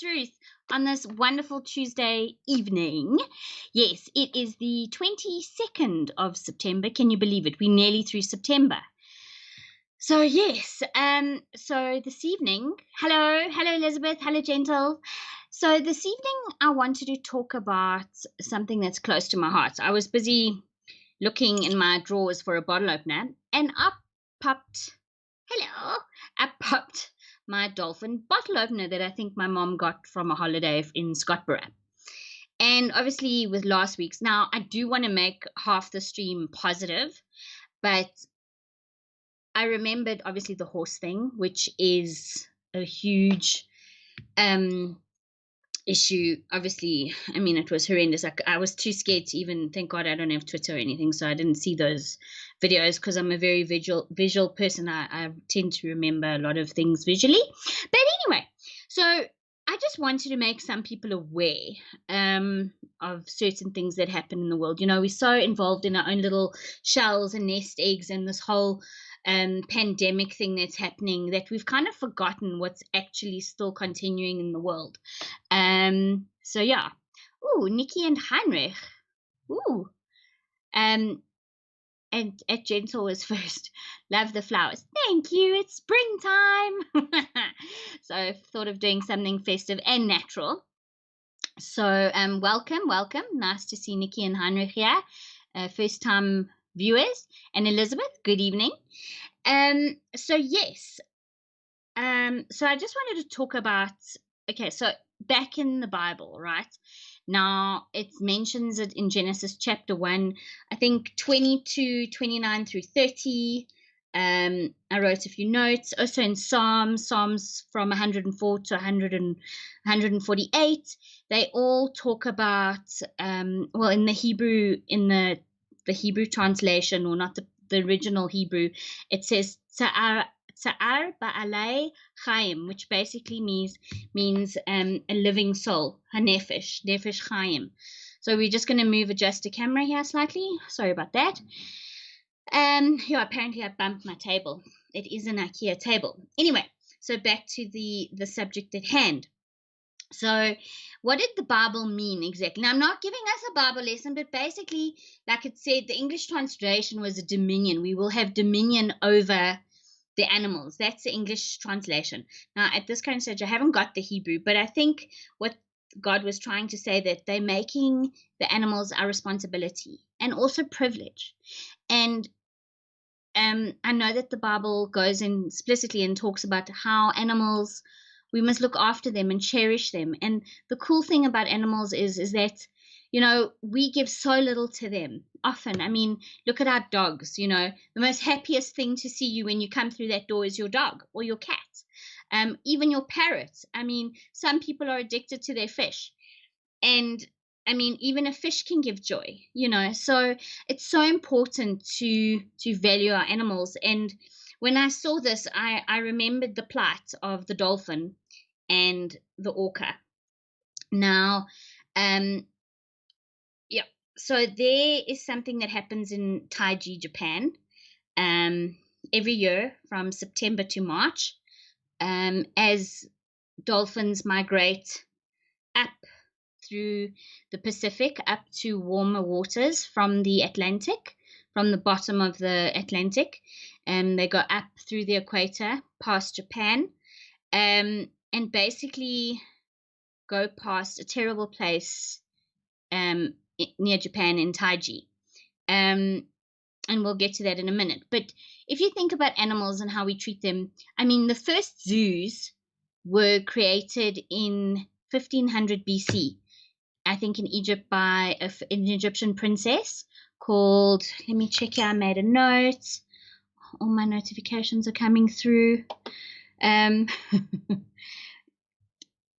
it's Ruth on this wonderful Tuesday evening. Yes, it is the 22nd of September. Can you believe it? We're nearly through September. So yes, so this evening, hello Elizabeth, hello Gentle. So this evening I wanted to talk about something that's close to my heart. I was busy looking in my drawers for a bottle opener, and up popped my Dolphin bottle opener that I think my mom got from a holiday in Scottsboro. And obviously with last week's, now I do want to make half the stream positive, but I remembered obviously the horse thing, which is a huge issue. Obviously, I mean, it was horrendous. I was too scared to even, thank God I don't have Twitter or anything, so I didn't see those videos because I'm a very visual person. I tend to remember a lot of things visually. But anyway, so I just wanted to make some people aware of certain things that happen in the world. You know, we're so involved in our own little shells and nest eggs and this whole pandemic thing that's happening that we've kind of forgotten what's actually still continuing in the world. So yeah. Ooh, Nikki and Heinrich. Ooh. And at Gentle was first. Love the flowers. Thank you. It's springtime. So I thought of doing something festive and natural. So welcome. Nice to see Nikki and Heinrich here. First time viewers. And Elizabeth, good evening. So yes. So I just wanted to talk about, okay, so back in the Bible, right? Now, it mentions it in Genesis chapter 1, I think 22, 29 through 30. I wrote a few notes. Also in Psalms from 104 to 148. They all talk about, well, in the Hebrew, in the Hebrew translation, or not the original Hebrew, it says Tsa'ar ba'alei chaim, which basically means a living soul, nefesh chaim. So we're just going to adjust the camera here slightly. Sorry about that. Yeah, apparently I bumped my table. It is an IKEA table. Anyway, so back to the subject at hand. So what did the Bible mean exactly? Now, I'm not giving us a Bible lesson, but basically, like it said, the English translation was a dominion. We will have dominion over the animals. That's the English translation. Now, at this current stage, I haven't got the Hebrew, but I think what God was trying to say, that they're making the animals our responsibility and also privilege. And I know that the Bible goes in explicitly and talks about how animals, we must look after them and cherish them. And the cool thing about animals is that, you know, we give so little to them often. I mean, look at our dogs. You know, the most happiest thing to see you when you come through that door is your dog or your cat, even your parrot. I mean, some people are addicted to their fish, and I mean, even a fish can give joy, you know. So it's so important to value our animals. And when I saw this, I remembered the plight of the dolphin and the orca. Now, yeah, so there is something that happens in Taiji, Japan, every year from September to March, as dolphins migrate up through the Pacific up to warmer waters from the Atlantic, from the bottom of the Atlantic. They go up through the equator, past Japan, and basically go past a terrible place near Japan in Taiji. And we'll get to that in a minute. But if you think about animals and how we treat them, I mean, the first zoos were created in 1500 BC. I think in Egypt by an Egyptian princess called, let me check here, I made a note. All my notifications are coming through.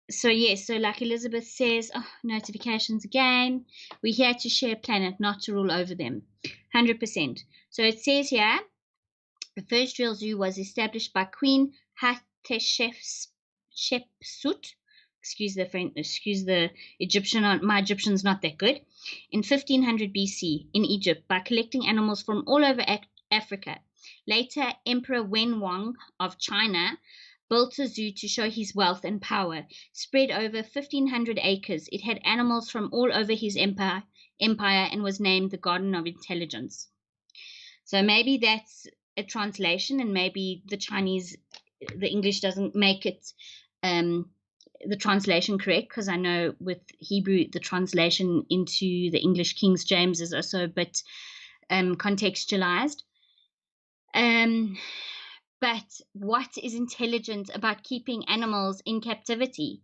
So yes, so like Elizabeth says, notifications again. We're here to share a planet, not to rule over them. 100%. So it says here, the first real zoo was established by Queen Hatshepsut. Excuse the Egyptian. My Egyptian's not that good. In 1500 BC in Egypt, by collecting animals from all over Africa. Later, Emperor Wenwang of China built a zoo to show his wealth and power. Spread over 1,500 acres, it had animals from all over his empire and was named the Garden of Intelligence. So maybe that's a translation, and maybe the English doesn't make it the translation correct, because I know with Hebrew the translation into the English King James is also a bit contextualized. But what is intelligent about keeping animals in captivity?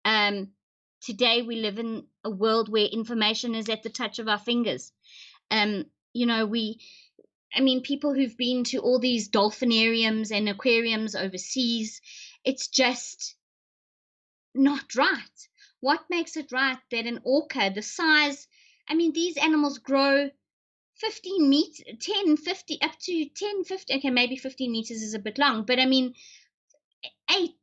Today we live in a world where information is at the touch of our fingers. People who've been to all these dolphinariums and aquariums overseas, it's just not right. What makes it right that an orca, the size, these animals grow 15 meters, 10, 50, up to 10, 50, okay, maybe 15 meters is a bit long, but 8, 10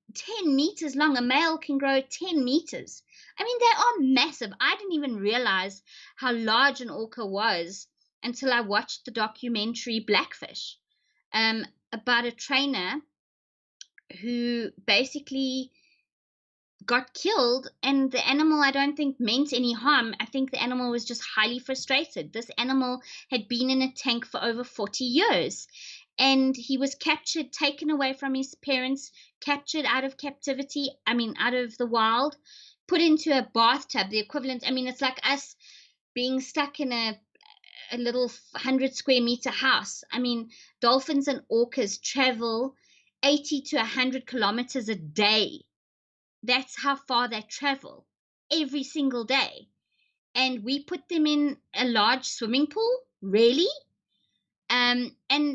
meters long. A male can grow 10 meters. They are massive. I didn't even realize how large an orca was until I watched the documentary Blackfish, about a trainer who basically got killed, and the animal, I don't think, meant any harm. I think the animal was just highly frustrated. This animal had been in a tank for over 40 years, and he was captured, taken away from his parents, captured out of captivity, out of the wild, put into a bathtub, the equivalent. It's like us being stuck in a little 100 square meter house. Dolphins and orcas travel 80 to 100 kilometers a day. That's how far they travel every single day. And we put them in a large swimming pool? Really? And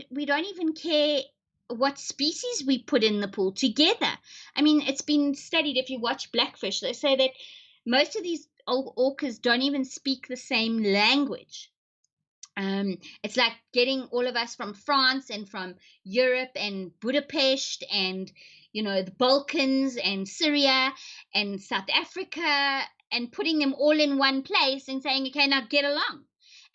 we don't even care what species we put in the pool together. It's been studied. If you watch Blackfish, they say that most of these orcas don't even speak the same language. It's like getting all of us from France and from Europe and Budapest and the Balkans and Syria and South Africa, and putting them all in one place and saying, okay, now get along.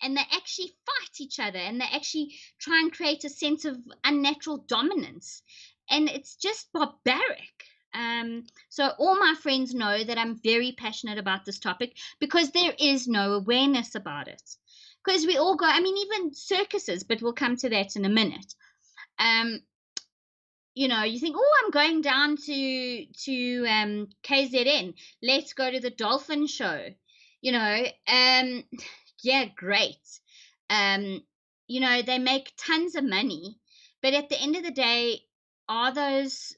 And they actually fight each other, and they actually try and create a sense of unnatural dominance, and it's just barbaric. So all my friends know that I'm very passionate about this topic, because there is no awareness about it. Because we all go, even circuses, but we'll come to that in a minute. You think, oh, I'm going down to KZN. Let's go to the Dolphin show. Yeah, great. They make tons of money, but at the end of the day, are those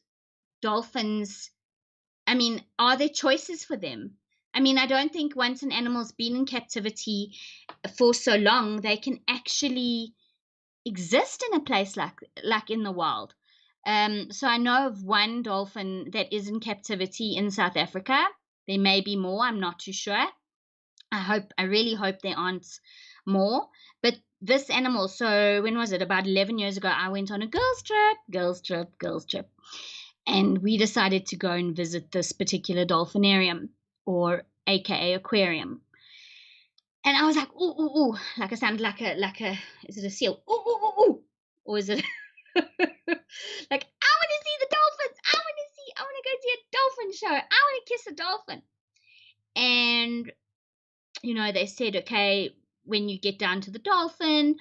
dolphins, are there choices for them? I don't think once an animal's been in captivity for so long, they can actually exist in a place like in the wild. So I know of one dolphin that is in captivity in South Africa. There may be more. I'm not too sure. I really hope there aren't more. But this animal, so when was it? About 11 years ago, I went on a girls trip. And we decided to go and visit this particular dolphinarium, or AKA aquarium. And I was like, ooh, like I sounded like a, is it a seal? Ooh, or is it like, I want to see the dolphins. I want to go see a dolphin show. I want to kiss a dolphin. And, they said, okay, when you get down to the dolphin,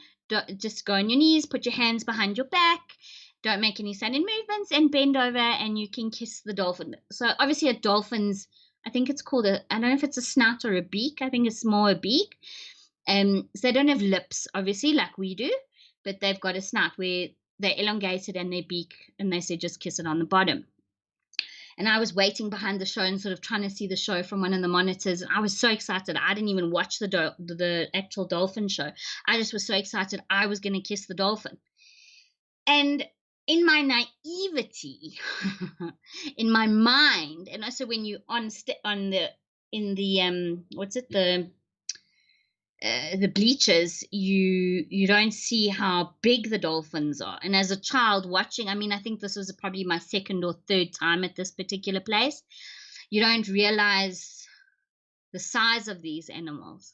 just go on your knees, put your hands behind your back, don't make any sudden movements, and bend over, and you can kiss the dolphin. So obviously a dolphin's, I think it's called I don't know if it's a snout or a beak. I think it's more a beak. So they don't have lips, obviously, like we do, but they've got a snout where they're elongated, and their beak, and they say just kiss it on the bottom. And I was waiting behind the show and sort of trying to see the show from one of the monitors. And I was so excited. I didn't even watch the actual dolphin show. I just was so excited I was going to kiss the dolphin. And in my naivety, in my mind, and also when you the bleachers, you don't see how big the dolphins are. And as a child watching, I think this was probably my second or third time at this particular place, you don't realize the size of these animals.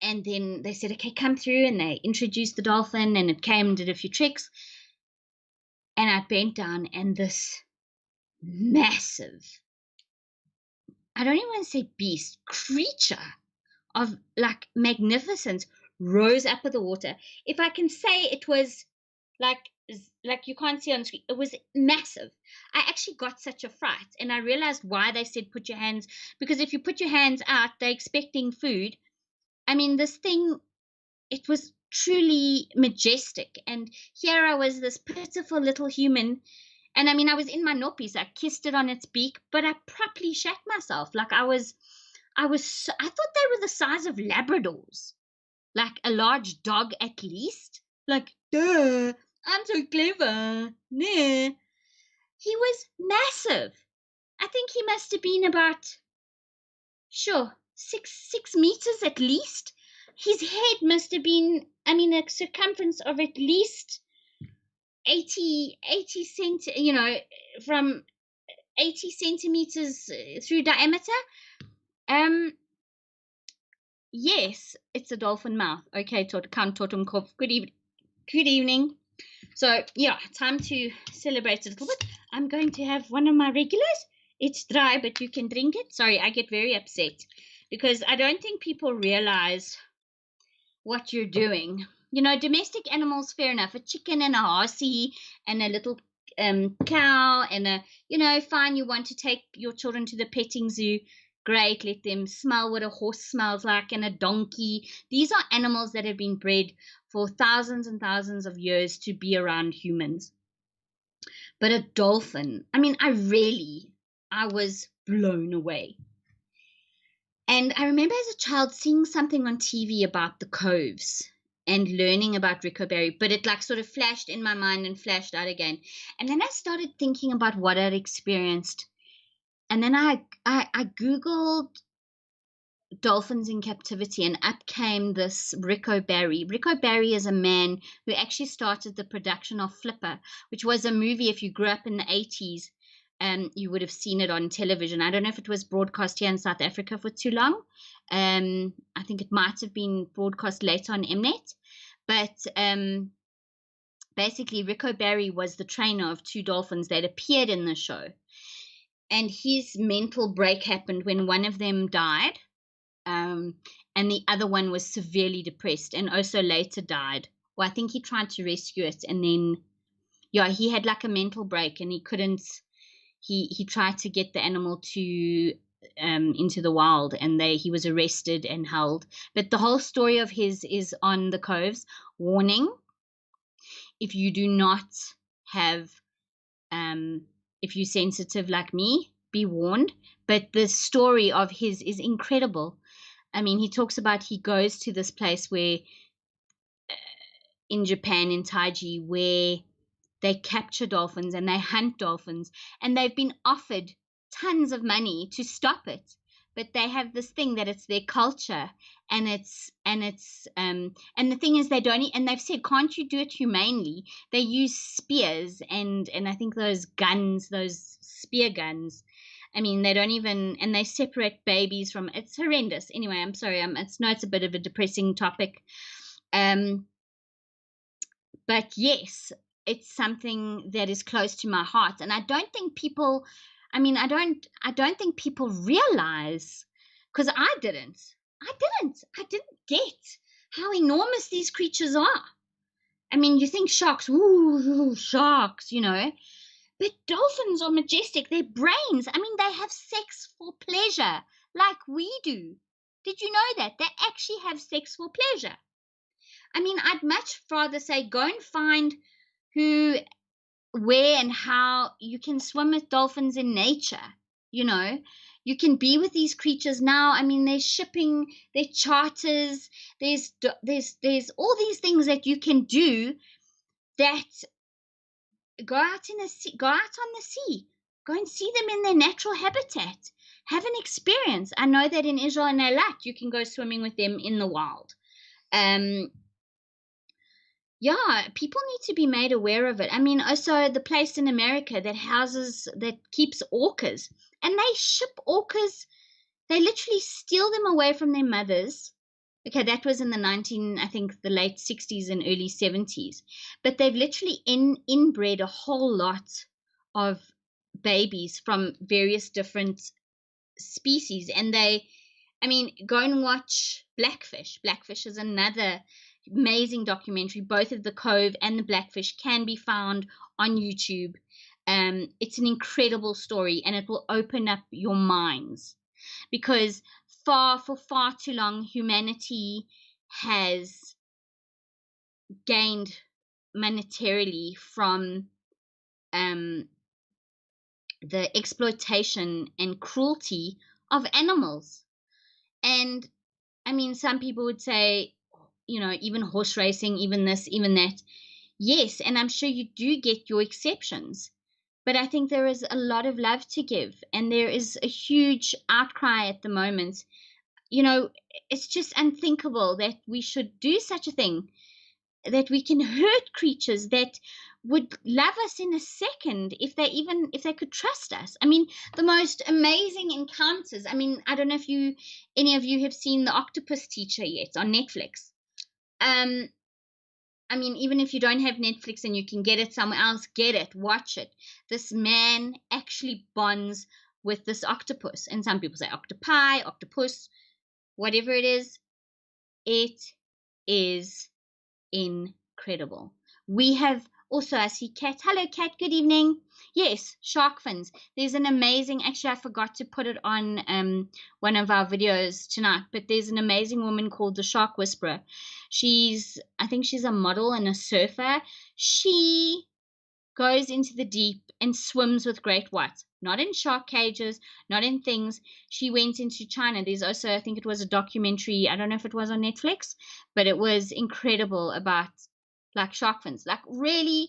And then they said, okay, come through, and they introduced the dolphin, and it came and did a few tricks. And I bent down, and this massive, I don't even want to say beast, creature of like magnificence rose up of the water. If I can say it was like you can't see on the screen, it was massive. I actually got such a fright, and I realized why they said put your hands, because if you put your hands out, they're expecting food. I mean, this thing, it was truly majestic, and here I was, this pitiful little human. And I mean, I was in my noppies. I kissed it on its beak, but I properly shat myself. Like I thought they were the size of Labradors, like a large dog at least. Like, duh, I'm so clever. Nah. He was massive. I think he must have been about, sure, 6 meters at least. His head must have been, I mean, a circumference of at least 80 from 80 centimeters through diameter. Yes, it's a dolphin mouth. Okay, Count Totenkopf. Good evening. So, yeah, time to celebrate a little bit. I'm going to have one of my regulars. It's dry, but you can drink it. Sorry, I get very upset because I don't think people realize what you're doing. You know, domestic animals, fair enough. A chicken and a horsey and a little cow and fine, you want to take your children to the petting zoo. Great, let them smell what a horse smells like, and a donkey. These are animals that have been bred for thousands and thousands of years to be around humans. But a dolphin, I mean, I was blown away. And I remember as a child seeing something on TV about the coves and learning about Ricoberry, but it like sort of flashed in my mind and flashed out again. And then I started thinking about what I'd experienced. And then I Googled dolphins in captivity, and up came this Rico Barry. Rico Barry is a man who actually started the production of Flipper, which was a movie. If you grew up in the 80s, you would have seen it on television. I don't know if it was broadcast here in South Africa for too long. I think it might have been broadcast later on Mnet. But basically, Rico Barry was the trainer of two dolphins that appeared in the show. And his mental break happened when one of them died. And the other one was severely depressed and also later died. Well, I think he tried to rescue it, and then, yeah, he had like a mental break, and he couldn't. He tried to get the animal to into the wild, and he was arrested and held. But the whole story of his is on the Coves. Warning: if you do not have, if you're sensitive like me, be warned. But the story of his is incredible. I mean, he talks about he goes to this place where, in Japan, in Taiji, where they capture dolphins and they hunt dolphins, and they've been offered tons of money to stop it, but they have this thing that it's their culture, and the thing is they don't, and they've said, can't you do it humanely? They use spears and I think those guns, those spear guns. I mean, they don't even, and they separate babies from, it's horrendous. Anyway, I'm sorry, it's a bit of a depressing topic. But yes, it's something that is close to my heart. And I don't think people, I don't think people realize, because I didn't get how enormous these creatures are. I mean, you think sharks, ooh, sharks, but dolphins are majestic. Their brains, they have sex for pleasure like we do. Did you know that? They actually have sex for pleasure. I'd much rather say go and find where and how you can swim with dolphins in nature. You can be with these creatures now. There's shipping, there's charters, there's all these things that you can do that go out on the sea, go and see them in their natural habitat, have an experience. I know that in Israel and Eilat, you can go swimming with them in the wild. Yeah, people need to be made aware of it. Also the place in America that keeps orcas, and they ship orcas. They literally steal them away from their mothers, Okay, that was in I think the late 60s and early 70s. But they've literally inbred a whole lot of babies from various different species. And go and watch Blackfish. Blackfish is another amazing documentary. Both of the Cove and the Blackfish can be found on YouTube. It's an incredible story, and it will open up your minds, because for far too long humanity has gained monetarily from the exploitation and cruelty of animals. And some people would say, even horse racing, even this, even that. Yes, and I'm sure you do get your exceptions. But I think there is a lot of love to give, and there is a huge outcry at the moment. It's just unthinkable that we should do such a thing, that we can hurt creatures that would love us in a second if they could trust us. The most amazing encounters. I don't know if any of you have seen The Octopus Teacher yet on Netflix. Even if you don't have Netflix and you can get it somewhere else, get it, watch it. This man actually bonds with this octopus, and some people say octopi, octopus, whatever it is. It is incredible. We have also, I see Kat. Hello, Kat. Good evening. Yes, shark fins. There's an amazing, actually, I forgot to put it on one of our videos tonight, but there's an amazing woman called the Shark Whisperer. I think she's a model and a surfer. She goes into the deep and swims with great whites, not in shark cages, not in things. She went into China. There's also, I think it was a documentary, I don't know if it was on Netflix, but it was incredible about shark fins. Really,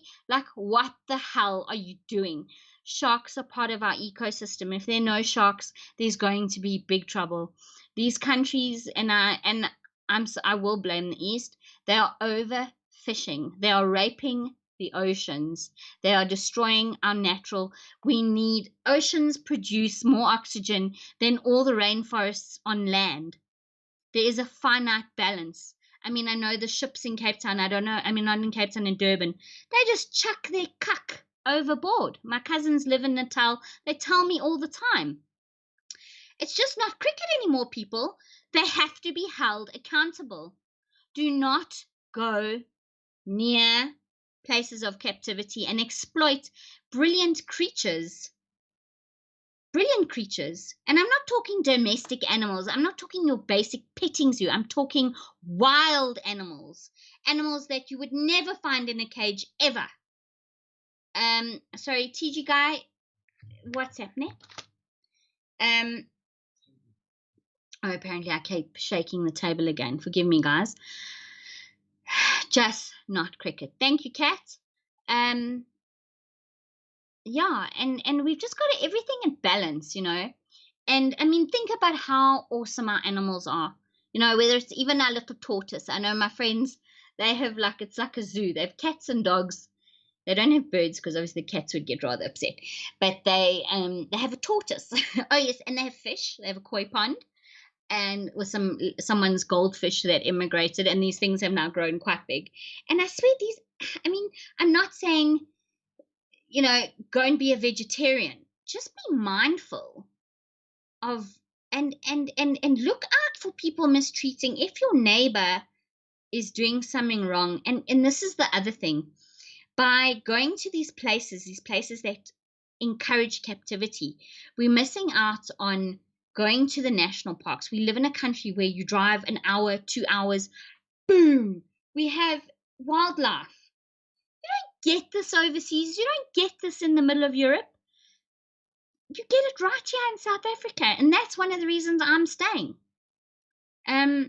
what the hell are you doing? Sharks are part of our ecosystem. If there are no sharks, there's going to be big trouble. These countries, and I will blame the East, they are overfishing. They are raping the oceans. They are destroying our natural. Oceans produce more oxygen than all the rainforests on land. There is a finite balance. I know the ships in Cape Town, I don't know, not in Cape Town, in Durban, they just chuck their cuck overboard. My cousins live in Natal. They tell me all the time. It's just not cricket anymore, people. They have to be held accountable. Do not go near places of captivity and exploit brilliant creatures. And I'm not talking domestic animals. I'm not talking your basic petting zoo. I'm talking wild animals that you would never find in a cage ever. Sorry, TG guy, what's happening? Apparently I keep shaking the table again. Forgive me, guys. Just not cricket. Thank you, Kat. Yeah, and we've just got everything in balance, And think about how awesome our animals are. Whether it's even our little tortoise. I know my friends, they have it's like a zoo. They have cats and dogs. They don't have birds because obviously the cats would get rather upset. But they have a tortoise. Oh yes, and they have fish. They have a koi pond, and with someone's goldfish that immigrated, and these things have now grown quite big. And I swear I'm not saying, go and be a vegetarian. Just be mindful of and look out for people mistreating. If your neighbor is doing something wrong, and this is the other thing, by going to these places that encourage captivity, we're missing out on going to the national parks. We live in a country where you drive an hour, 2 hours, boom, we have wildlife. Get this overseas. You don't get this in the middle of Europe. You get it right here in South Africa, and that's one of the reasons I'm staying.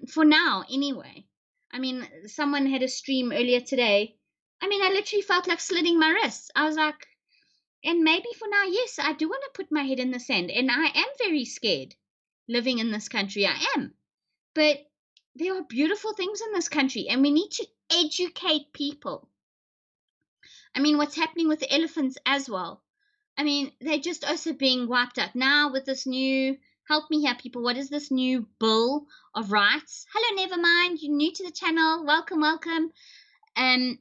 For now, anyway. Someone had a stream earlier today. I literally felt like slitting my wrists. I was like, and maybe for now, yes, I do want to put my head in the sand, and I am very scared living in this country. I am, but there are beautiful things in this country, and we need to educate people. What's happening with the elephants as well. They're just also being wiped out now with this new Help me here, people. What is this new Bill of Rights? Hello, Nevermind. You're new to the channel. Welcome, welcome. I'm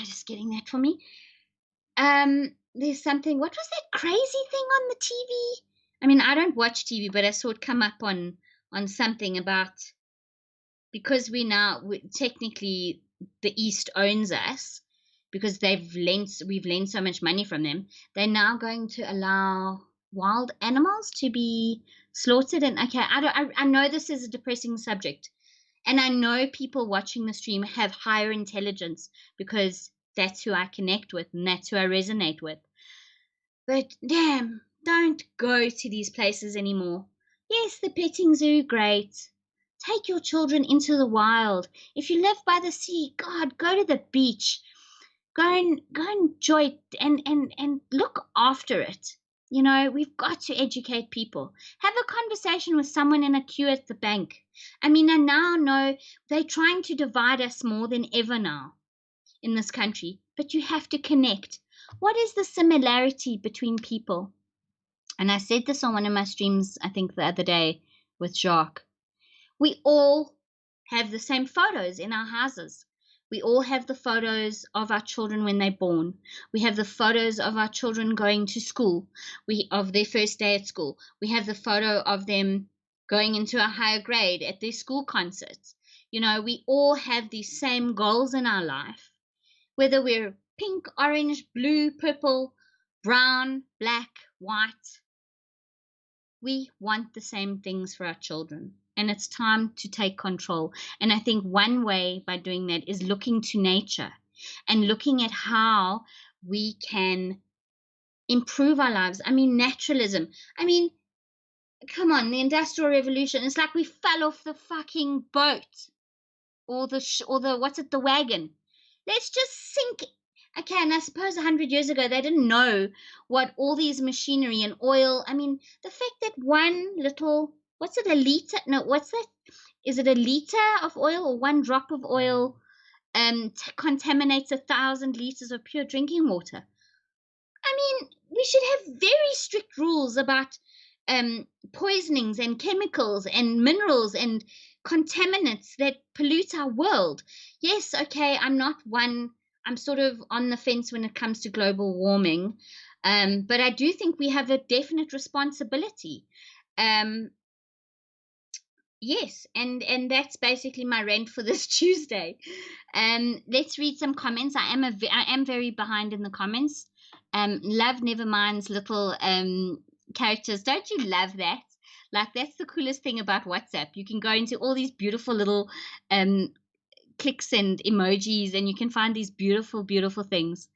just getting that for me. There's something. What was that crazy thing on the TV? I mean, I don't watch TV, but I saw it come up on something about, because technically the East owns us, because we've lent so much money from them. They're now going to allow wild animals to be slaughtered. And okay, I know this is a depressing subject, and I know people watching the stream have higher intelligence, because that's who I connect with and that's who I resonate with. But damn, don't go to these places anymore. Yes, the petting zoo, great. Take your children into the wild. If you live by the sea, God, go to the beach. Go and enjoy it, and look after it. You know, we've got to educate people. Have a conversation with someone in a queue at the bank. I mean, I now know they're trying to divide us more than ever now in this country, but you have to connect. What is the similarity between people? And I said this on one of my streams, I think the other day, with Jacques. We all have the same photos in our houses. We all have the photos of our children when they're born. We have the photos of our children going to school, of their first day at school. We have the photo of them going into a higher grade at their school concerts. You know, we all have these same goals in our life, whether we're pink, orange, blue, purple, brown, black, white. We want the same things for our children, and it's time to take control. And I think one way by doing that is looking to nature and looking at how we can improve our lives. I mean, naturalism. I mean, come on, the Industrial Revolution. It's like we fell off the fucking boat, or the what's it, the wagon. Let's just sink. Okay, and I suppose 100 years ago they didn't know what all these machinery and oil. I mean, the fact that one little, what's it, a liter? No, what's that? Is it a liter of oil, or one drop of oil contaminates 1,000 liters of pure drinking water? I mean, we should have very strict rules about poisonings and chemicals and minerals and contaminants that pollute our world. Yes, okay, I'm sort of on the fence when it comes to global warming, but I do think we have a definite responsibility. Yes, and that's basically my rant for this Tuesday. Let's read some comments. I am very behind in the comments. Love Nevermind's little characters. Don't you love that? Like, that's the coolest thing about WhatsApp. You can go into all these beautiful little clicks and emojis, and you can find these beautiful, beautiful things.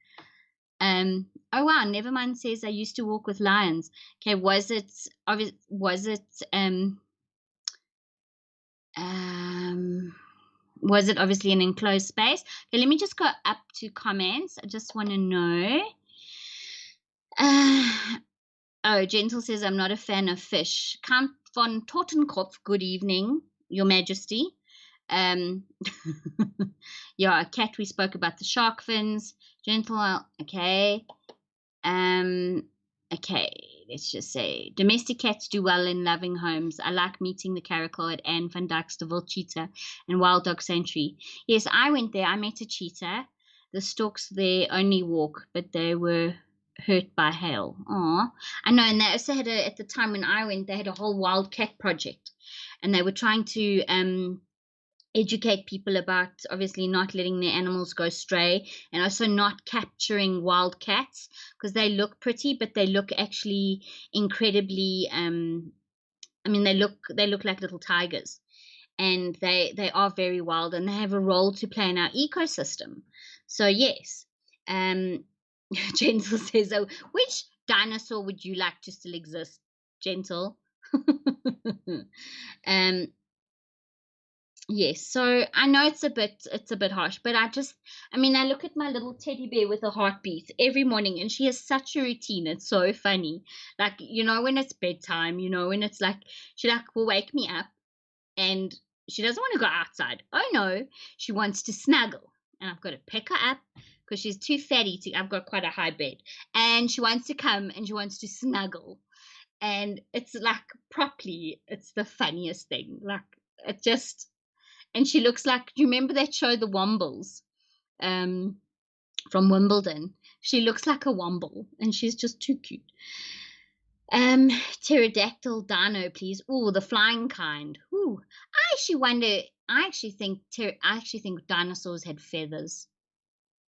Oh wow, Nevermind says I used to walk with lions. Okay, was it obviously an enclosed space? Okay, let me just go up to comments. I just want to know. Oh, Gentle says, I'm not a fan of fish. Count von Totenkopf, good evening, Your Majesty. Yeah, Cat, we spoke about the shark fins. Gentle, okay. Okay, let's just say domestic cats do well in loving homes. I like meeting the caracal at Anne van Dyck's De Wild Cheetah and Wild Dog Sanctuary. Yes, I went there. I met a cheetah. The storks there only walk, but they were hurt by hail. Aw, I know. And they also had at the time when I went, they had a whole wild cat project, and they were trying to educate people about obviously not letting their animals go stray, and also not capturing wild cats, because they look pretty, but they look actually incredibly I mean, they look like little tigers, and they are very wild, and they have a role to play in our ecosystem. So yes. Gentle says, oh, which dinosaur would you like to still exist, Gentle? Yes, so I know it's a bit harsh, but I mean, I look at my little teddy bear with a heartbeat every morning, and she has such a routine. It's so funny. Like, you know, when it's bedtime, you know, when it's like, she will wake me up, and she doesn't want to go outside. Oh no, she wants to snuggle, and I've got to pick her up because she's too fatty I've got quite a high bed, and she wants to come and she wants to snuggle. and it's like properly, it's the funniest thing. Like it just, and she looks like, do you remember that show, The Wombles, from Wimbledon? She looks like a womble, and she's just too cute. Pterodactyl dino, please. Oh, the flying kind. Ooh, I actually wonder. I actually think dinosaurs had feathers.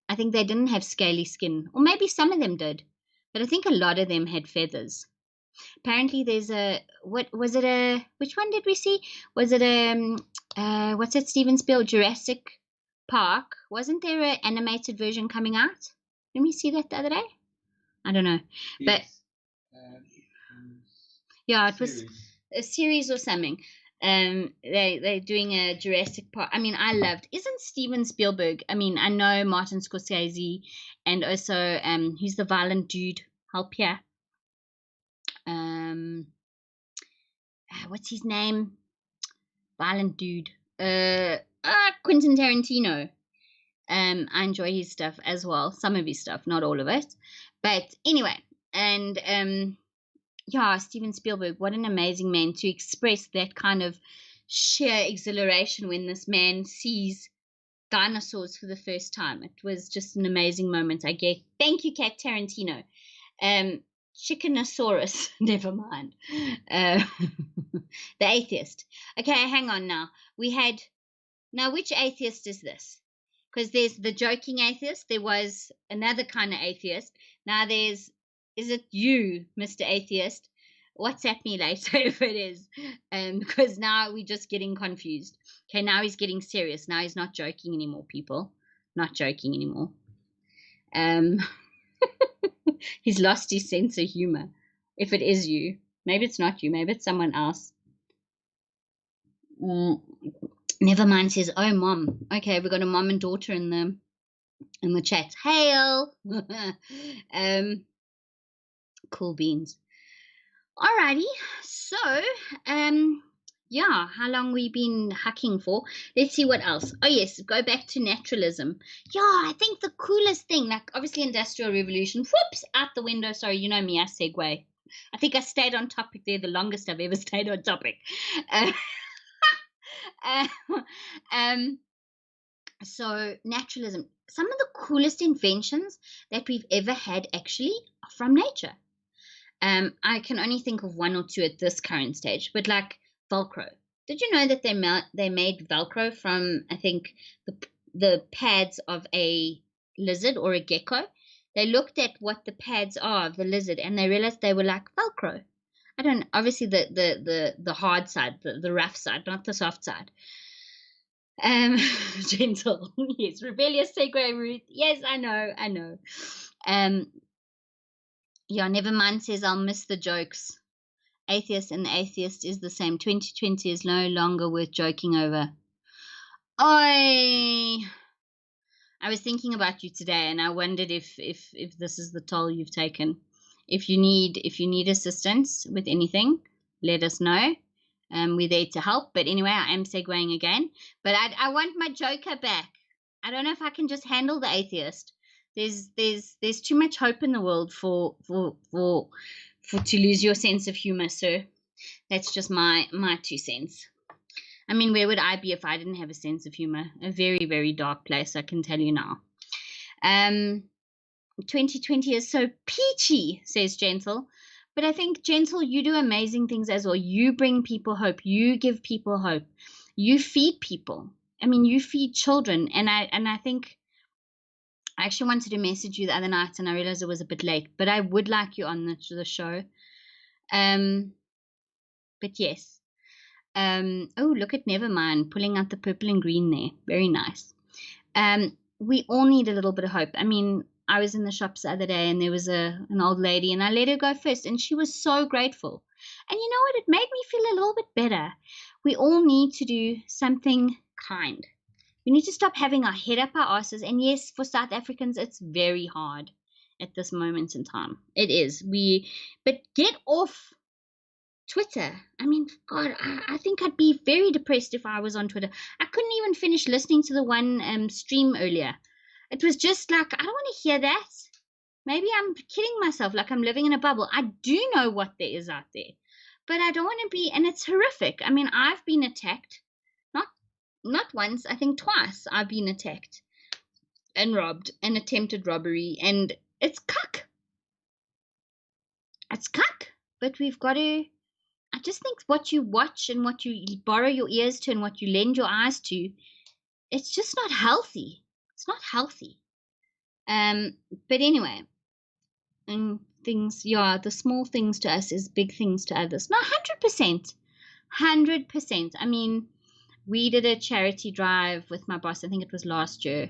I think they didn't have scaly skin, or maybe some of them did, but I think a lot of them had feathers. Apparently, there's a, what was it, a, which one did we see? Was it what's that Steven Spielberg, Jurassic Park? Wasn't there an animated version coming out? Didn't we see that the other day? I don't know, but yeah, it was a series or something. They're doing a Jurassic Park. I mean, I loved. Isn't Steven Spielberg? I mean, I know Martin Scorsese, and also who's the violent dude? Help here. What's his name? Violent dude. Quentin Tarantino. I enjoy his stuff as well. Some of his stuff, not all of it. But anyway, and yeah, Steven Spielberg, what an amazing man to express that kind of sheer exhilaration when this man sees dinosaurs for the first time. It was just an amazing moment. I get, thank you, Cat Tarantino. Chickenosaurus, never mind. The atheist. Okay, hang on now. Now which atheist is this? Because there's the joking atheist. There was another kind of atheist. Now is it you, Mr. Atheist? WhatsApp me later if it is. Because now we're just getting confused. Okay, now he's getting serious. Now he's not joking anymore, people. Not joking anymore. He's lost his sense of humor. If it is you. Maybe it's not you. Maybe it's someone else. Never mind says, oh, mom. Okay, we've got a mom and daughter in the chat. Hail. Cool beans. Alrighty. So, yeah, how long we been hacking for? Let's see what else. Oh yes, go back to naturalism. Yeah, I think the coolest thing, like obviously Industrial Revolution, whoops, out the window. Sorry, you know me, I segue. I think I stayed on topic there the longest I've ever stayed on topic. So naturalism, some of the coolest inventions that we've ever had actually are from nature. I can only think of one or two at this current stage, but like Velcro. Did you know that they made Velcro from, I think, the pads of a lizard or a gecko? They looked at what the pads are of the lizard and they realized they were like Velcro. I don't know, obviously the hard side, the rough side, not the soft side. Gentle, yes. Rebellious segue, Ruth. Yes, I know. Yeah, never mind says I'll miss the jokes. Atheist and the atheist is the same. 2020 is no longer worth joking over. I was thinking about you today, and I wondered if this is the toll you've taken. If you need assistance with anything, let us know. We're there to help. But anyway, I am segueing again. But I want my joker back. I don't know if I can just handle the atheist. There's too much hope in the world for to lose your sense of humor, sir. That's just my 2 cents. I mean, where would I be if I didn't have a sense of humor? A very, very dark place, I can tell you now. 2020 is so peachy, says Gentle. But I think, Gentle, you do amazing things as well. You bring people hope. You give people hope. You feed people. I mean, you feed children. And I think I actually wanted to message you the other night, and I realized it was a bit late. But I would like you on the show. But yes. Oh, look at Nevermind pulling out the purple and green there. Very nice. We all need a little bit of hope. I mean, I was in the shops the other day and there was an old lady and I let her go first and she was so grateful. And you know what? It made me feel a little bit better. We all need to do something kind. We need to stop having our head up our asses. And yes, for South Africans, it's very hard at this moment in time. It is. But get off Twitter. I mean, God, I think I'd be very depressed if I was on Twitter. I couldn't even finish listening to the one stream earlier. It was just like, I don't want to hear that. maybe I'm kidding myself, like I'm living in a bubble. I do know what there is out there, but I don't want to be, and it's horrific. I mean, I've been attacked, not once, I think twice. I've been attacked and robbed and attempted robbery, and it's cuck. It's cuck. But we've got to. I just think what you watch and what you borrow your ears to and what you lend your eyes to, it's just not healthy. It's not healthy. But anyway, and things, yeah, the small things to us is big things to others. No, 100%. 100%. I mean, we did a charity drive with my boss, I think it was last year,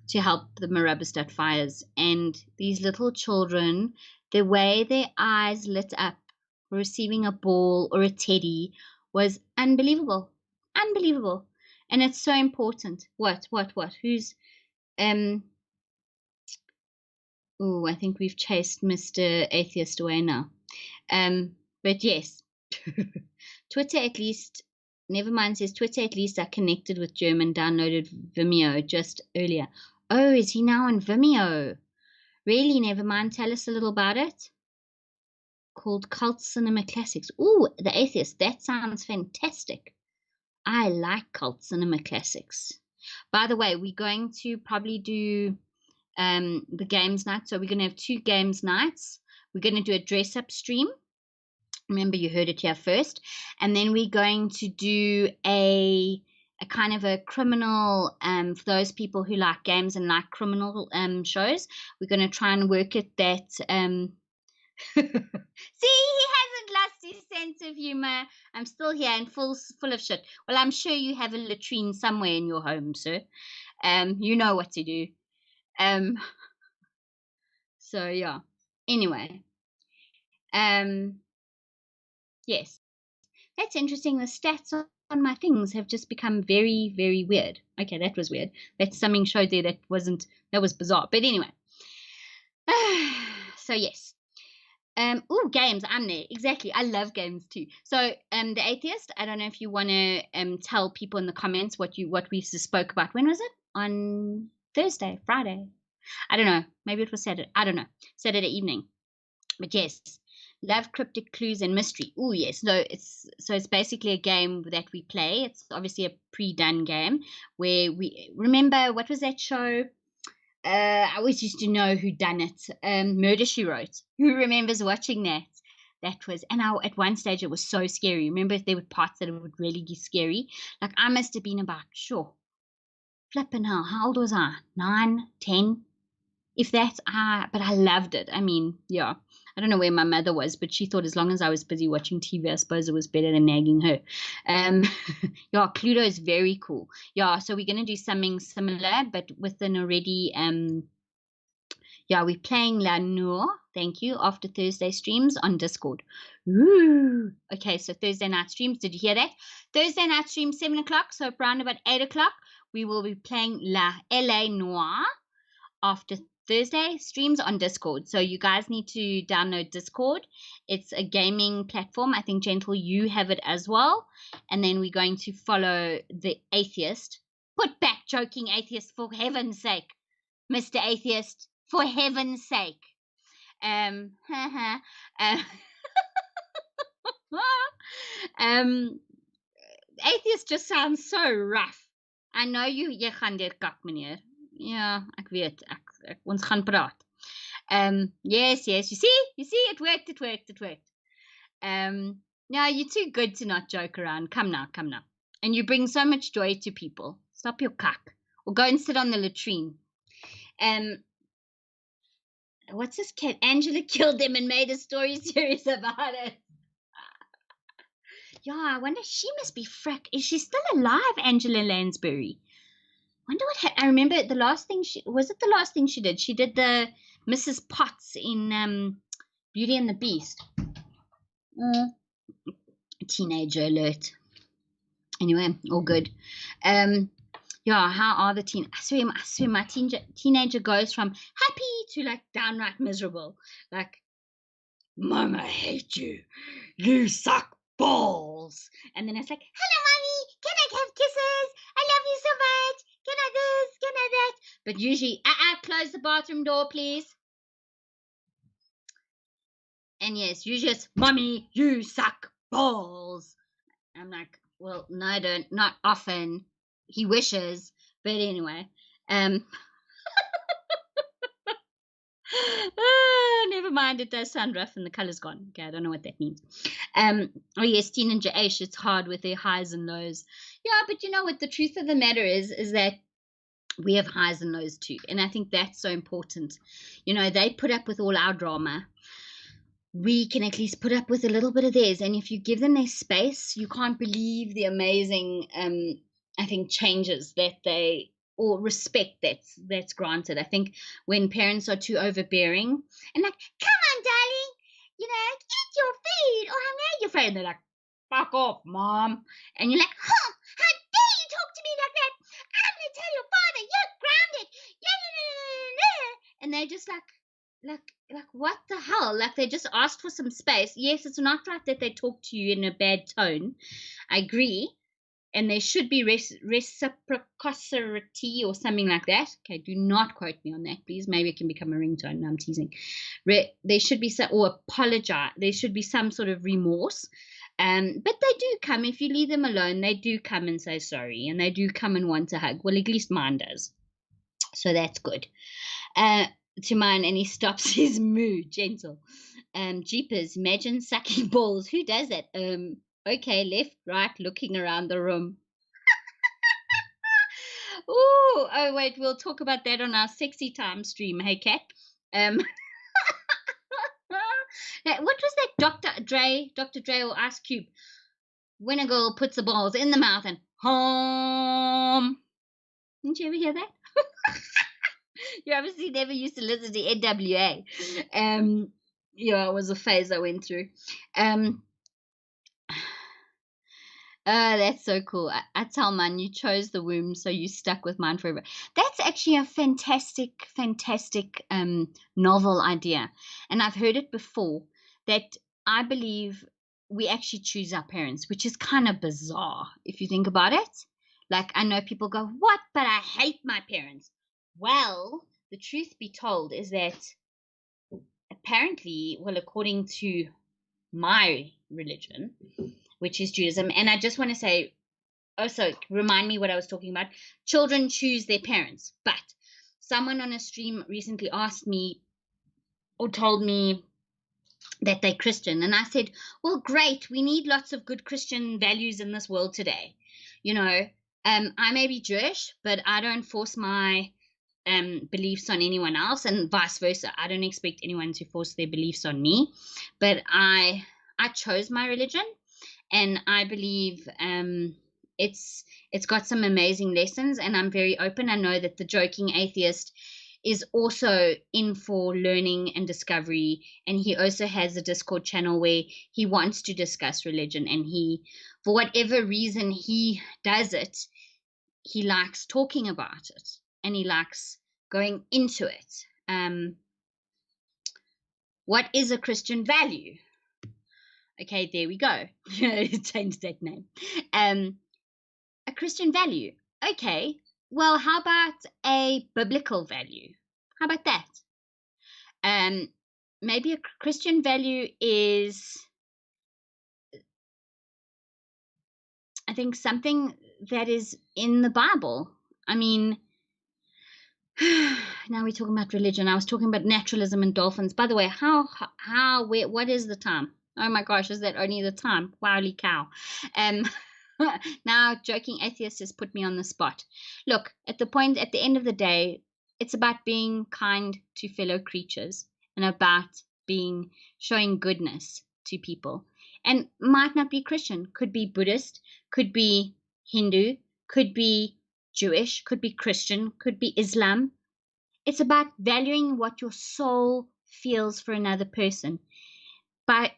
to help the Marabastad fires. And these little children, the way their eyes lit up receiving a ball or a teddy was unbelievable. Unbelievable. And it's so important. What? Who's oh, I think we've chased Mr. Atheist away now. But yes. Twitter at least, never mind, says Twitter at least I connected with German, downloaded Vimeo just earlier. Oh, is he now on Vimeo? Really? Never mind. Tell us a little about it. Called Cult Cinema Classics. Ooh, The Atheist. That sounds fantastic. I like Cult Cinema Classics. By the way, we're going to probably do the games night. So we're going to have 2 games nights. We're going to do a dress-up stream. Remember, you heard it here first. And then we're going to do a kind of a criminal, for those people who like games and like criminal shows. We're going to try and work at that. See, he hasn't lost his sense of humor. I'm still here and full of shit. Well, I'm sure you have a latrine somewhere in your home, sir. You know what to do. So yeah. Anyway. Yes. That's interesting. The stats on my things have just become very, very weird. Okay, that was weird. That's something showed there that was bizarre. But anyway. So yes. Oh, games. I'm there. Exactly. I love games too. So The Atheist, I don't know if you want to tell people in the comments what we spoke about. When was it? On Thursday, Friday. I don't know. Maybe it was Saturday. I don't know. Saturday evening. But yes. Love cryptic clues and mystery. Oh yes, no, it's basically a game that we play. It's obviously a pre-done game where we remember, what was that show? I always used to know who done it. Murder She Wrote. Who remembers watching that? That was, and at one stage it was so scary. Remember, there were parts that it would really be scary. Like I must have been about, sure, flipping hell, how old was I? 9, 10, if that's, but I loved it. I mean, yeah. I don't know where my mother was, but she thought as long as I was busy watching TV, I suppose it was better than nagging her. Yeah, Cluedo is very cool. Yeah, so we're going to do something similar, but with an already, yeah, we're playing La Noor, thank you, after Thursday streams on Discord. Ooh. Okay, so Thursday night streams, did you hear that? Thursday night stream, 7 o'clock, so around about 8 o'clock, we will be playing La Noir after Thursday streams on Discord. So you guys need to download Discord. It's a gaming platform. I think, Gentle, you have it as well. And then we're going to follow The Atheist. Put back joking Atheist, for heaven's sake. Mr. Atheist, for heaven's sake. Atheist just sounds so rough. I know jy gaan dit kak, meneer. Ja, ek weet. Ons gaan praat. Yes, you see, it worked. No, you're too good to not joke around. Come now. And you bring so much joy to people. Stop your cuck. Or go and sit on the latrine. What's this cat? Angela killed them and made a story series about it. Yeah, I wonder, she must be frick. Is she still alive, Angela Lansbury? Wonder what I remember the last thing she did? She did the Mrs. Potts in Beauty and the Beast. Teenager alert. Anyway, all good. Yeah, how are the teen? I swear my teenager goes from happy to like downright miserable. Like, Mom, I hate you. You suck balls. And then it's like, hello, Mommy. Can I have kisses? I love you so much. Can I this? Can I that? But usually, close the bathroom door, please. And yes, you just, mommy, you suck balls. I'm like, well, no, I don't. Not often. He wishes. But anyway. Never mind. It does sound rough and the color's gone. Okay, I don't know what that means. Oh yes, teenager Ash, it's hard with their highs and lows. Yeah, but you know what? The truth of the matter is that we have highs and lows too. And I think that's so important. You know, they put up with all our drama. We can at least put up with a little bit of theirs. And if you give them their space, you can't believe the amazing, I think, changes that they, or respect that's granted. I think when parents are too overbearing and like, come on, darling, you know, eat your food or I'm not your friend. And they're like, fuck off, mom. And you're like, huh, how dare you talk to me like that? I'm going to tell your father you're grounded. And they're just like what the hell? Like they just asked for some space. Yes, it's not right that they talk to you in a bad tone. I agree. And there should be reciprocity or something like that. Okay, do not quote me on that, please. Maybe it can become a ringtone. No, I'm teasing. There should be some, or apologize. There should be some sort of remorse. But they do come. If you leave them alone, they do come and say sorry. And they do come and want a hug. Well, at least mine does. So that's good. To mine, and he stops his mood. Gentle. Jeepers, imagine sucking balls. Who does that? Okay, left, right, looking around the room. Ooh, oh wait, we'll talk about that on our sexy time stream. Hey, Kat. What was that, Dr. Dre or Ice Cube? When a girl puts the balls in the mouth and home. Didn't you ever hear that? You obviously never used to listen to NWA. Yeah, it was a phase I went through. That's so cool. I tell mine, you chose the womb, so you stuck with mine forever. That's actually a fantastic, fantastic novel idea. And I've heard it before that I believe we actually choose our parents, which is kind of bizarre if you think about it. Like, I know people go, what? But I hate my parents. Well, the truth be told is that apparently, well, according to my religion, which is Judaism. And I just want to say, also remind me what I was talking about. Children choose their parents. But someone on a stream recently asked me or told me that they're Christian. And I said, well, great. We need lots of good Christian values in this world today. You know, I may be Jewish, but I don't force my beliefs on anyone else, and vice versa. I don't expect anyone to force their beliefs on me. But I chose my religion. And I believe it's got some amazing lessons, and I'm very open. I know that the joking atheist is also in for learning and discovery, and he also has a Discord channel where he wants to discuss religion, and he, for whatever reason he does it, he likes talking about it, and he likes going into it. What is a Christian value? Okay, there we go. Change that name. A Christian value. Okay, well, how about a biblical value? How about that? Maybe a Christian value is, I think, something that is in the Bible. I mean, now we're talking about religion. I was talking about naturalism and dolphins. By the way, what is the time? Oh my gosh, is that only the time? Wowly cow. Now, joking atheist has put me on the spot. Look, at the end of the day, it's about being kind to fellow creatures and about showing goodness to people. And might not be Christian, could be Buddhist, could be Hindu, could be Jewish, could be Christian, could be Islam. It's about valuing what your soul feels for another person. By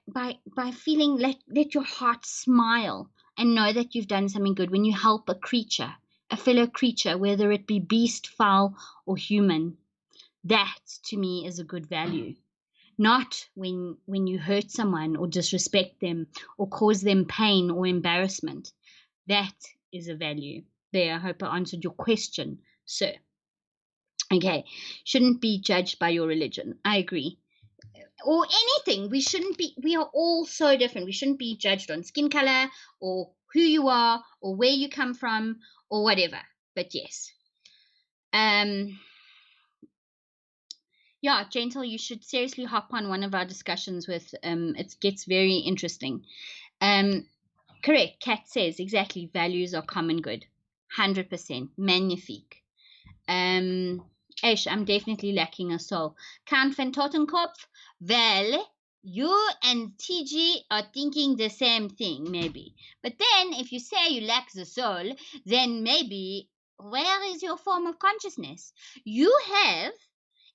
feeling, let your heart smile and know that you've done something good when you help a fellow creature, whether it be beast, fowl, or human. That to me is a good value. Not when you hurt someone or disrespect them or cause them pain or embarrassment. That is a value. There, I hope I answered your question, sir. Okay, shouldn't be judged by your religion. I agree. or anything. We are all so different. We shouldn't be judged on skin color or who you are or where you come from or whatever. But yes. Yeah, Gentle, you should seriously hop on one of our discussions with it gets very interesting. Correct, Kat says exactly, values are common good. 100%. Magnifique. Ish, I'm definitely lacking a soul. Count van Totenkopf, well, you and TG are thinking the same thing, maybe. But then, if you say you lack the soul, then maybe where is your form of consciousness? You have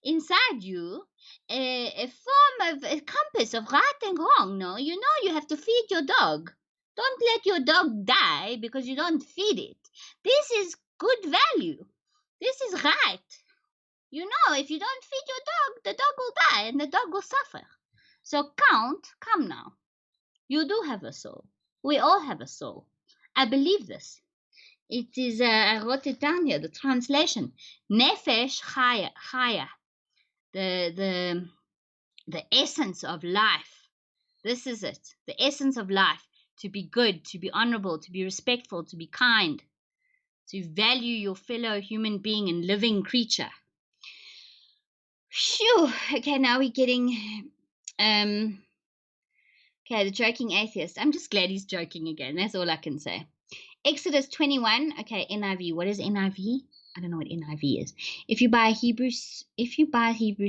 inside you a form of a compass of right and wrong. No, you know you have to feed your dog. Don't let your dog die because you don't feed it. This is good value. This is right. You know, if you don't feed your dog, the dog will die and the dog will suffer. So come now. You do have a soul. We all have a soul. I believe this. It is, I wrote it down here, the translation. Nefesh chaya. The essence of life. This is it. The essence of life. To be good, to be honorable, to be respectful, to be kind, to value your fellow human being and living creature. Phew. Okay, now we're getting okay, the joking atheist. I'm just glad he's joking again. That's all I can say. Exodus 21. Okay, NIV. What is NIV? I don't know what NIV is. If you buy a Hebrew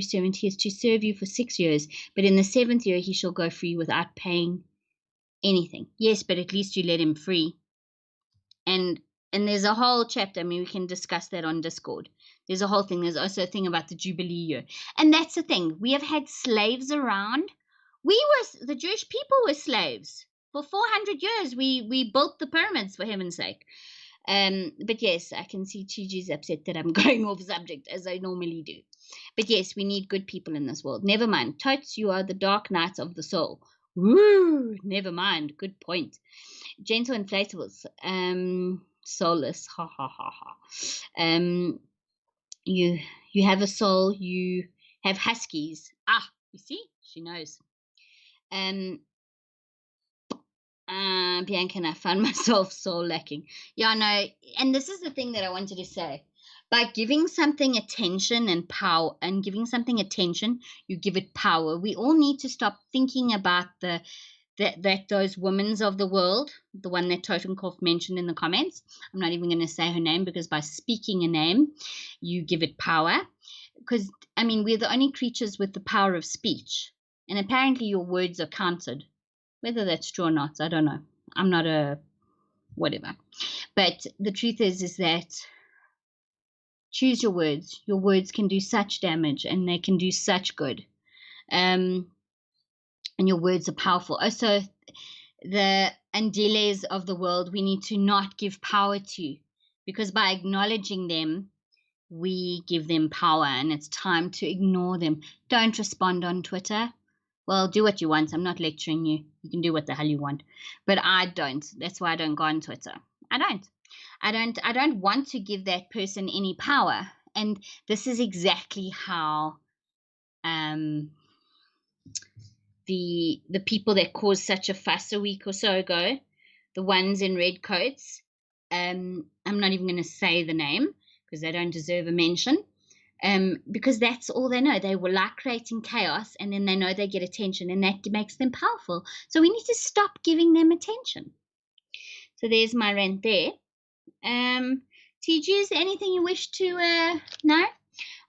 servant, he is to serve you for 6 years, but in the 7th year he shall go free without paying anything. Yes, but at least you let him free. And there's a whole chapter. I mean, we can discuss that on Discord. There's a whole thing. There's also a thing about the Jubilee year. And that's the thing. We have had slaves around. The Jewish people were slaves. For 400 years, we built the pyramids, for heaven's sake. But yes, I can see Chiji's upset that I'm going off subject, as I normally do. But yes, we need good people in this world. Never mind. Totes, you are the dark night of the soul. Woo! Never mind. Good point. Gentle inflatables. Soulless. Ha ha ha ha. You have a soul. You have huskies. Ah, you see, she knows. Bianca, and I found myself soul lacking. Yeah, no, and this is the thing that I wanted to say. By giving something attention and power, and giving something attention, you give it power. We all need to stop thinking about that those women's of the world, the one that Totenkopf mentioned in the comments. I'm not even going to say her name, because by speaking a name, you give it power. Because, I mean, we're the only creatures with the power of speech. And apparently your words are counted. Whether that's true or not, I don't know. I'm not a whatever. But the truth is that choose your words. Your words can do such damage, and they can do such good. And your words are powerful. Also, the Andiles of the world, we need to not give power to, because by acknowledging them, we give them power, and it's time to ignore them. Don't respond on Twitter. Well, do what you want. I'm not lecturing you. You can do what the hell you want. But I don't. That's why I don't go on Twitter. I don't want to give that person any power. And this is exactly how the people that caused such a fuss a week or so ago, the ones in red coats, I'm not even going to say the name because they don't deserve a mention. Because that's all they know. They will like creating chaos, and then they know they get attention, and that makes them powerful. So we need to stop giving them attention. So there's my rant there. TG, is there anything you wish to know?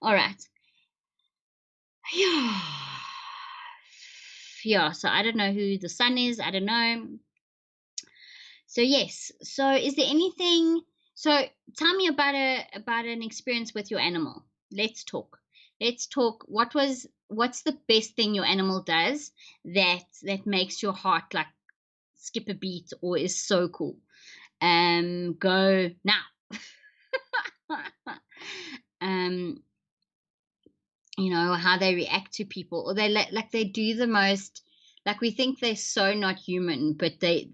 All right. Yeah, so I don't know who the sun is. I don't know. So yes. So is there anything? So tell me about an experience with your animal. Let's talk. What's the best thing your animal does that makes your heart like skip a beat or is so cool? Go now. You know, how they react to people, or they do the most, like, we think they're so not human, but they're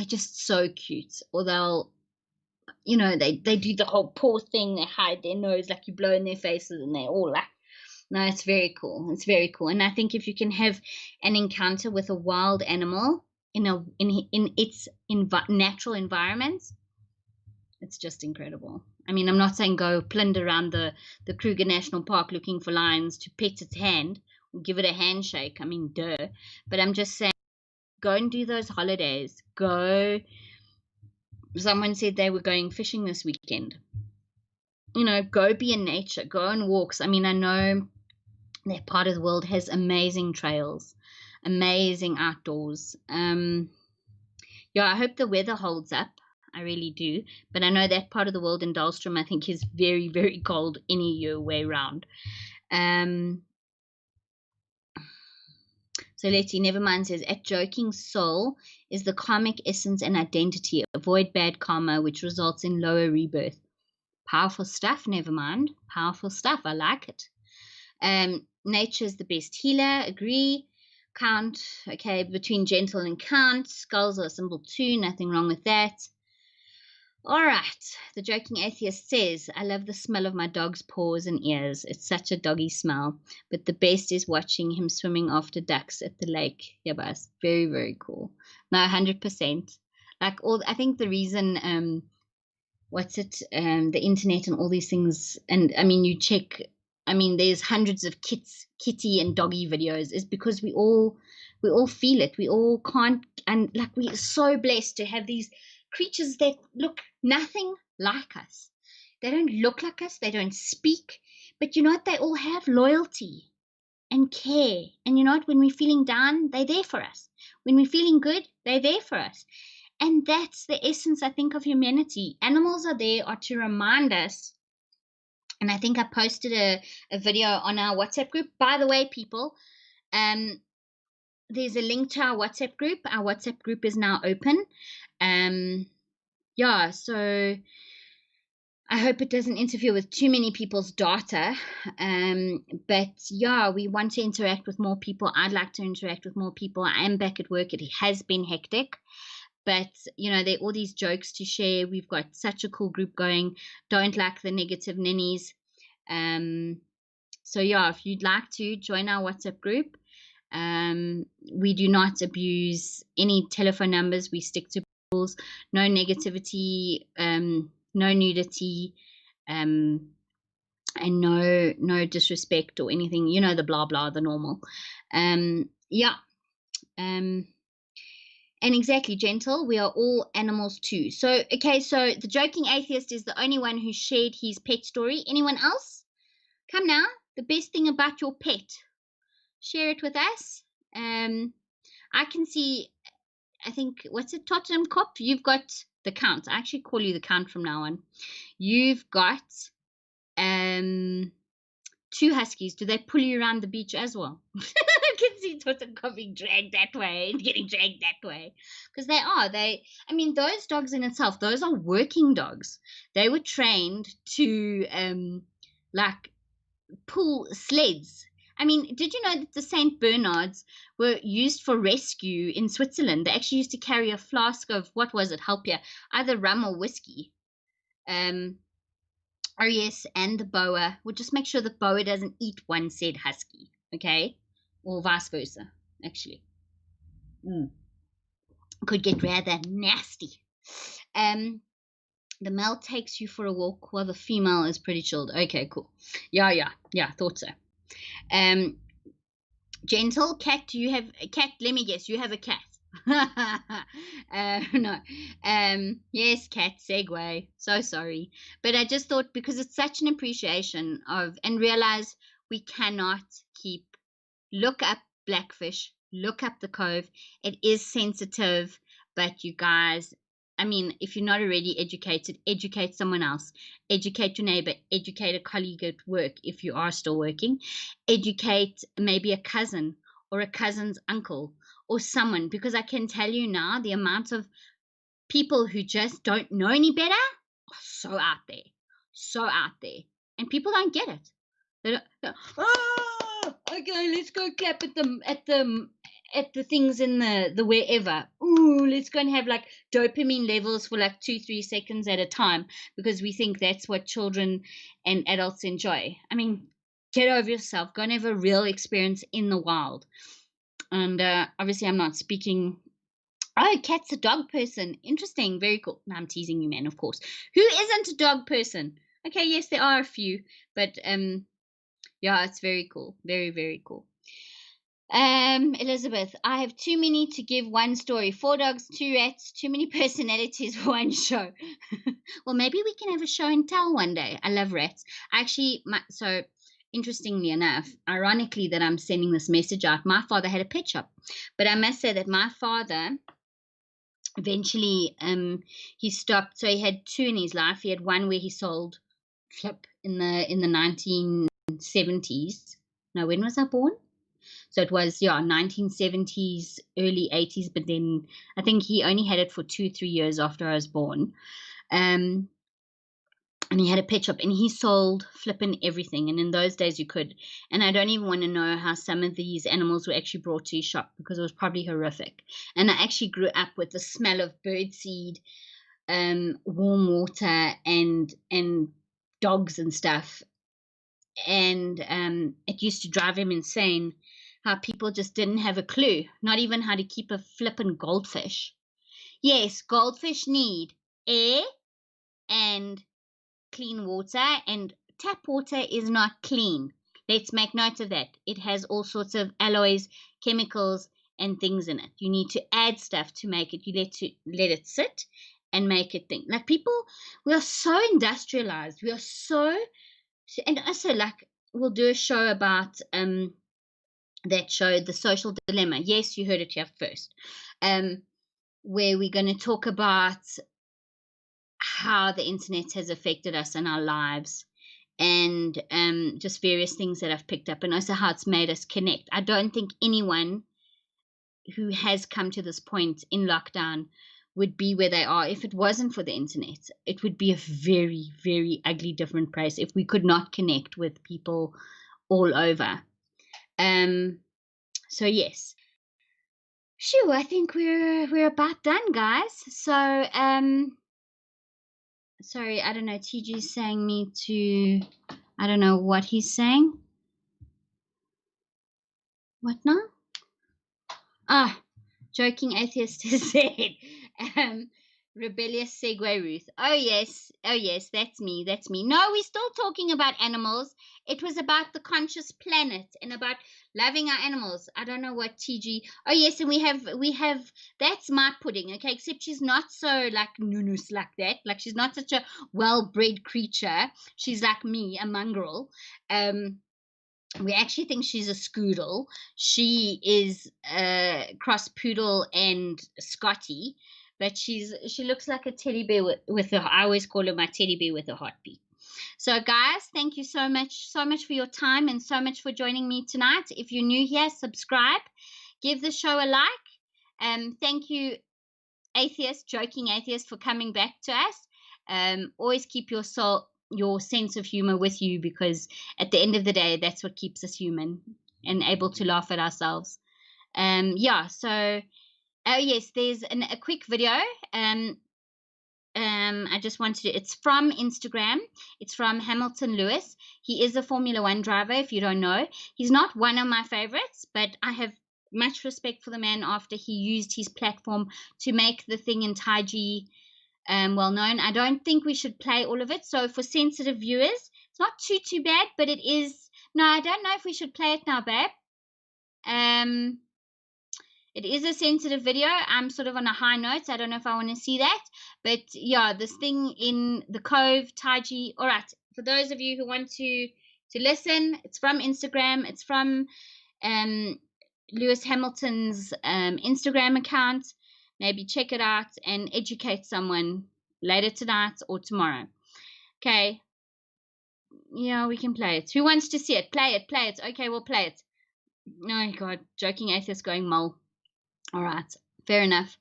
just so cute. Or they'll, you know, they do the whole paw thing, they hide their nose, like you blow in their faces, and they're all like No, it's very cool. It's very cool. And I think if you can have an encounter with a wild animal in its natural environment, it's just incredible. I mean, I'm not saying go plunder around the Kruger National Park looking for lions to pet its hand or give it a handshake. I mean, duh. But I'm just saying, go and do those holidays. Go. Someone said they were going fishing this weekend. You know, go be in nature. Go on walks. I mean, I know that part of the world has amazing trails, amazing outdoors. Yeah, I hope the weather holds up. I really do. But I know that part of the world in Dahlstrom, I think, is very, very cold any year way round. So let's see. Nevermind says, at Joking Soul is the karmic essence and identity. Avoid bad karma, which results in lower rebirth. Powerful stuff, Nevermind. Powerful stuff. I like it. Nature is the best healer. Agree. Count. Okay, between gentle and count. Skulls are a symbol too. Nothing wrong with that. All right. The Joking Atheist says, I love the smell of my dog's paws and ears. It's such a doggy smell. But the best is watching him swimming after ducks at the lake. Yeah, boss. Very, very cool. No, 100%. Like I think the reason, the internet and all these things, and I mean, you check, I mean, there's hundreds of kitty and doggy videos, is because we all feel it. We all can't, and like we're so blessed to have these creatures that look nothing like us. They don't look like us. They don't speak. But you know what? They all have loyalty and care. And you know what? When we're feeling down, they're there for us. When we're feeling good, they're there for us. And that's the essence, I think, of humanity. Animals are there to remind us. And I think I posted a video on our WhatsApp group. By the way, people, there's a link to our WhatsApp group. Our WhatsApp group is now open. Yeah, so I hope it doesn't interfere with too many people's data. But yeah, we want to interact with more people. I'd like to interact with more people. I am back at work. It has been hectic. But, you know, there are all these jokes to share. We've got such a cool group going. Don't like the negative ninnies. So yeah, if you'd like to join our WhatsApp group, we do not abuse any telephone numbers. We stick to rules. No negativity, no nudity, and no disrespect or anything. You know, the blah blah, the normal. Yeah. And exactly, gentle. We are all animals too. So okay, so the Joking Atheist is the only one who shared his pet story. Anyone else? Come now. The best thing about your pet. Share it with us. I can see, I think, what's it, Tottenham Cop? You've got the Count. I actually call you the Count from now on. You've got 2 huskies. Do they pull you around the beach as well? I can see Tottenham Cop being dragged that way and getting dragged that way. Because I mean, those dogs in itself, those are working dogs. They were trained to, like, pull sleds. I mean, did you know that the St. Bernards were used for rescue in Switzerland? They actually used to carry a flask of, what was it, help you, either rum or whiskey. Oh yes, and the boa. We'll just make sure the boa doesn't eat one said husky, okay? Or vice versa, actually. Could get rather nasty. The male takes you for a walk while the female is pretty chilled. Okay, cool. Yeah, thought so. Gentle cat, do you have a cat? Let me guess, you have a cat. No. Yes, cat, segue. So sorry. But I just thought, because it's such an appreciation of, and realize we cannot keep, look up Blackfish, look up the Cove. It is sensitive, but you guys, I mean, if you're not already educated, educate someone else. Educate your neighbor. Educate a colleague at work if you are still working. Educate maybe a cousin or a cousin's uncle or someone, because I can tell you now, the amount of people who just don't know any better are so out there. So out there. And people don't get it. They don't, oh, okay, let's go clap at the things in the wherever. Ooh, let's go and have like dopamine levels for like 2-3 seconds at a time, because we think that's what children and adults enjoy. I mean, get over yourself. Go and have a real experience in the wild. And obviously, I'm not speaking. Oh, Cat's a dog person. Interesting. Very cool. No, I'm teasing you, man, of course. Who isn't a dog person? Okay, yes, there are a few. But yeah, it's very cool. Very, very cool. Elizabeth, I have too many to give one story. 4 dogs, 2 rats, too many personalities for one show. Well, maybe we can have a show and tell one day. I love rats. Actually, so interestingly enough, ironically that I'm sending this message out, my father had a pet shop. But I must say that my father eventually he stopped. So he had 2 in his life. He had one where he sold flip in the 1970s. No, when was I born? So it was 1970s, early 80s. But then I think he only had it for 2-3 years after I was born. And he had a pet shop, and he sold flipping everything. And in those days you could. And I don't even want to know how some of these animals were actually brought to his shop, because it was probably horrific. And I actually grew up with the smell of birdseed, warm water, and dogs and stuff. And it used to drive him insane how people just didn't have a clue, not even how to keep a flippin' goldfish. Yes, goldfish need air and clean water, and tap water is not clean. Let's make note of that. It has all sorts of alloys, chemicals, and things in it. You need to add stuff to make it. You let it sit and make it think. Like, people, we are so industrialized. We are so, and also, like, we'll do a show about that show, The Social Dilemma. Yes, you heard it here first. Where we're going to talk about how the internet has affected us in our lives, and just various things that I've picked up, and also how it's made us connect. I don't think anyone who has come to this point in lockdown would be where they are if it wasn't for the internet. It would be a very, very ugly, different place if we could not connect with people all over. So yes. Phew, I think we're about done, guys. So sorry, I don't know, TG's saying me to, I don't know what he's saying. What now? Joking atheist has said, rebellious segue Ruth. Oh yes, that's me. No, we're still talking about animals. It was about the conscious planet and about loving our animals. I don't know what TG. Oh yes, and we have that's my pudding, okay, except she's not so like nunus like that. Like, she's not such a well-bred creature. She's like me, a mongrel. We actually think she's a scoodle. She is a cross poodle and Scotty, but she looks like a teddy bear with I always call her my teddy bear with a heartbeat. So guys, thank you so much for your time, and so much for joining me tonight. If you're new here, subscribe, give the show a like. Thank you, joking atheist, for coming back to us. Always keep your sense of humor with you, because at the end of the day, that's what keeps us human and able to laugh at ourselves. So oh yes, there's a quick video. I just wanted to, it's from Instagram. It's from Hamilton Lewis. He is a Formula One driver, if you don't know. He's not one of my favorites, but I have much respect for the man after he used his platform to make the thing in Taiji well known. I don't think we should play all of it. So for sensitive viewers, it's not too bad, but it is. No, I don't know if we should play it now, babe. It is a sensitive video. I'm sort of on a high note. I don't know if I want to see that. But yeah, this thing in the Cove, Taiji. All right. For those of you who want to listen, it's from Instagram. It's from Lewis Hamilton's Instagram account. Maybe check it out and educate someone later tonight or tomorrow. Okay. Yeah, we can play it. Who wants to see it? Play it. Okay, we'll play it. Oh, God. Joking atheist going mole. All right. Fair enough.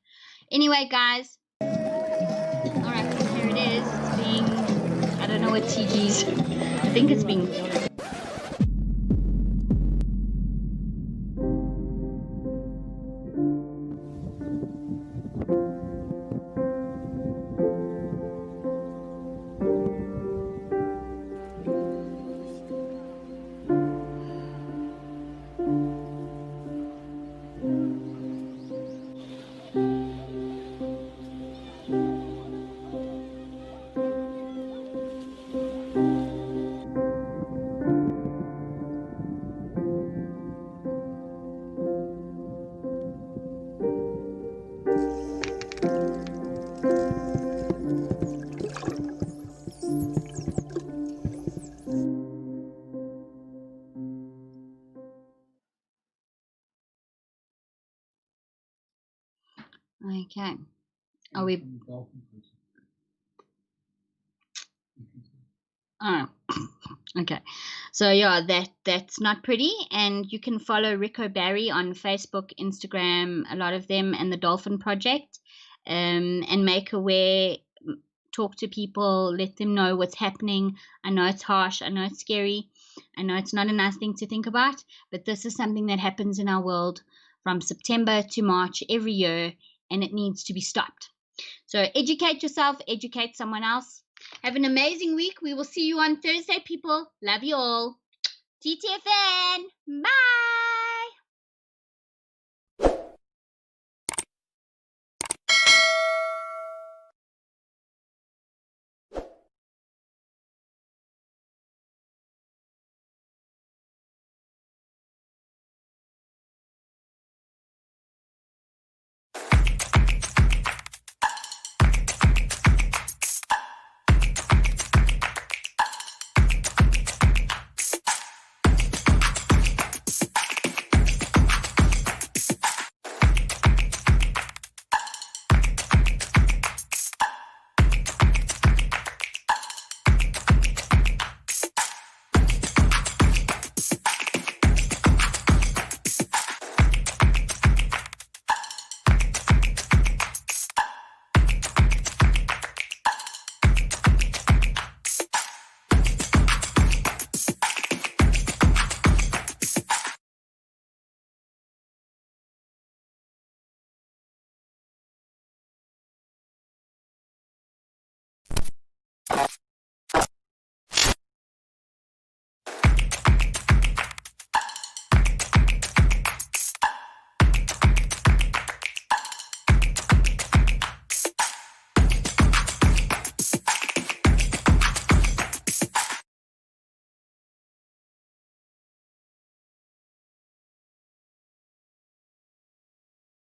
Anyway, guys. All right. Here it is. It's being, I don't know what TG's. I think it's being... Okay. Are we? Oh, okay. So yeah, that's not pretty. And you can follow Rico Barry on Facebook, Instagram, a lot of them, and the Dolphin Project, and make aware, talk to people, let them know what's happening. I know it's harsh, I know it's scary, I know it's not a nice thing to think about, but this is something that happens in our world from September to March every year, and it needs to be stopped. So educate yourself, educate someone else. Have an amazing week. We will see you on Thursday, people. Love you all. TTFN. Bye.